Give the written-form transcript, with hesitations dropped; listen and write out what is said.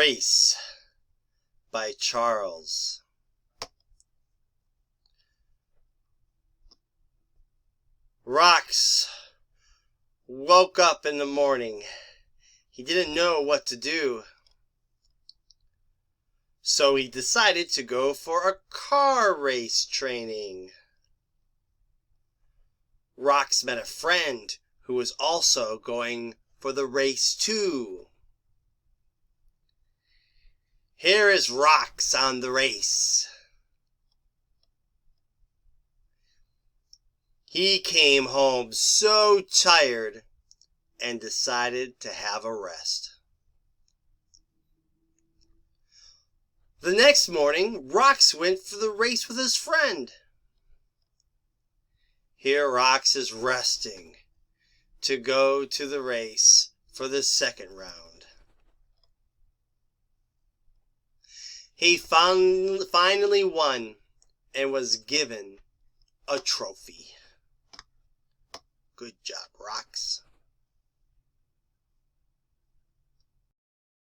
Race by Charles. Rox woke up in the morning. He didn't know what to do. So he decided to go for a car race training. Rox met a friend who was also going for the race too. Here is Rox on the race. He came home so tired and decided to have a rest. The next morning, Rox went for the race with his friend. Here Rox is resting to go to the race for the second round. He finally won and was given a trophy. Good job, Rox.